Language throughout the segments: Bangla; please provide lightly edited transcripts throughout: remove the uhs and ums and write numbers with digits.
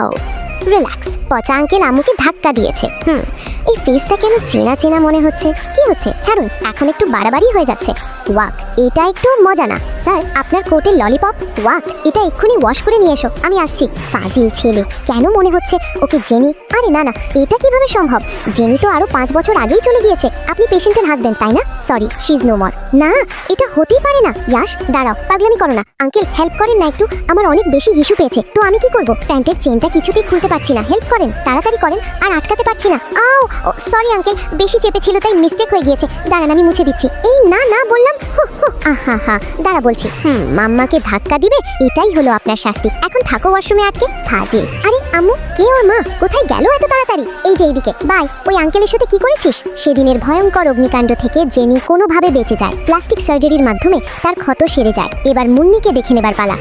Wow, relax. পচা আঙ্কেল আম্মুকে ধাক্কা দিয়েছে। এই ফেসটা কেন চেনা চেনা মনে হচ্ছে। কি হচ্ছে, ছাড়ুন, এখন একটু বাড়াবাড়ি হয়ে যাচ্ছে। ওয়াক, এটা একটু মজা না। স্যার, আপনার কোটের ললিপপ। ওয়াক, এটা এক্ষুনি ওয়াশ করে নিয়ে এসো, আমি আসছি। ফাজিল ছেলে, কেন মনে হচ্ছে ওকে জেনি। আরে না না, এটা কিভাবে সম্ভব? জেনি তো আরো 5 বছর আগেই চলে গিয়েছে। আপনি পেশেন্টের হাজবেন্ড, তাই না? সরি, শি ইজ নো মর। না, এটা হতেই পারে না। ইয়াশ, দাঁড়াও, পাগলামি করো না। আঙ্কেল, হেল্প করেন না একটু, আমার অনেক বেশি হিসু পেয়েছে। তো আমি কি করব? প্যান্টের চেনটা কিছুতেই খুলতে পারছি না। হেল্প করেন, তাড়াতাড়ি করেন, আর আটকাতে পারছি না। আও, সরি আঙ্কেল, বেশি চেপেছিল তাই মিস্টেক হয়ে গিয়েছে। দাঁড়ান, আমি মুছে দিচ্ছি। এই না না বললাম। আহা হা, দাঁড়া বলছি। মাম্মাকে ধাক্কা দিবে, এটাই হলো আপনার শাস্তি। এখন থাকো ওয়াশরুমে আটকে, ফাজিল। আরে আম্মু, কে ওর মা? কোথায় গেল এত তাড়াতাড়ি? এই যে এইদিকে। বাই। ওই আঙ্কেলের সাথে কি করেছিস? সেদিনের ভয়ঙ্কর অগ্নিকাণ্ড থেকে জেনি কোনোভাবে বেঁচে যায়। প্লাস্টিক সার্জারির মাধ্যমে তার ক্ষত সেরে যায়। এবার মুন্নিকে দেখে নেবার পালা।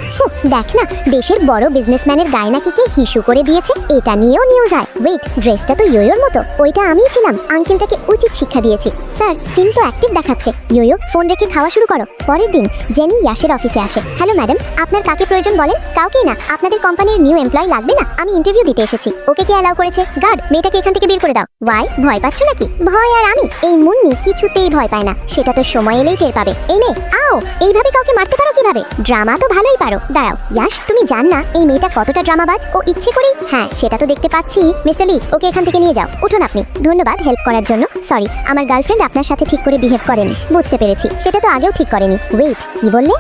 দেখ না, দেশের বড় বিজনেসম্যানের গায়ে নাকি কে হিসু করে দিয়েছে। এটা নিয়েও নিউজ হয়। ওয়েট, ড্রেসটা তো ইয়োর মতো। ওইটা আমিই ছিলাম। আঙ্কেলটাকে উচিত শিক্ষা দিয়েছি। স্যার, সিম তো অ্যাক্টিভ দেখাচ্ছে। ইয়ো, ফোন রেখে খাওয়া শুরু করো। পরের দিন জেনি ইয়াশের অফিসে আসে। হ্যালো ম্যাডাম, আপনার কাকে প্রয়োজন বলেন? কাউকেই না। আপনাদের কোম্পানির নিউ এমপ্লয়ি লাগবে না? আমি ইন্টারভিউ দিতে এসেছি। ওকে কে অ্যালাউ করেছে? গার্ড, মেয়েটাকে এখান থেকে বের করে দাও। ওয়াই, ভয় পাচ্ছ নাকি? ভয় আর আমি? এই মুন্নি কিছুতেই ভয় পায় না। সেটা তো সময় এলেই টের পাবে। এই মেয়ে, আও, এইভাবে কাউকে মারতে পারো কিভাবে? ড্রামা তো ভালোই পারো। দাঁড়াও ইয়াশ, তুমি জান না এই মেয়েটা কতটা ড্রামাবাজ? ও ইচ্ছে করেই। হ্যাঁ, সেটা তো দেখতে পাচ্ছি। মিস্টার লি, ওকে এখান থেকে নিয়ে যাও। উঠুন আপনি। ধন্যবাদ হেল্প করার জন্য। সরি, আমার গার্লফ্রেন্ড আপনার সাথে ঠিক করে বিহেভ করেনি। বুঝতে পেরেছি, সেটা তো আগেও ঠিক করেনি। ওয়েট, কি বললে?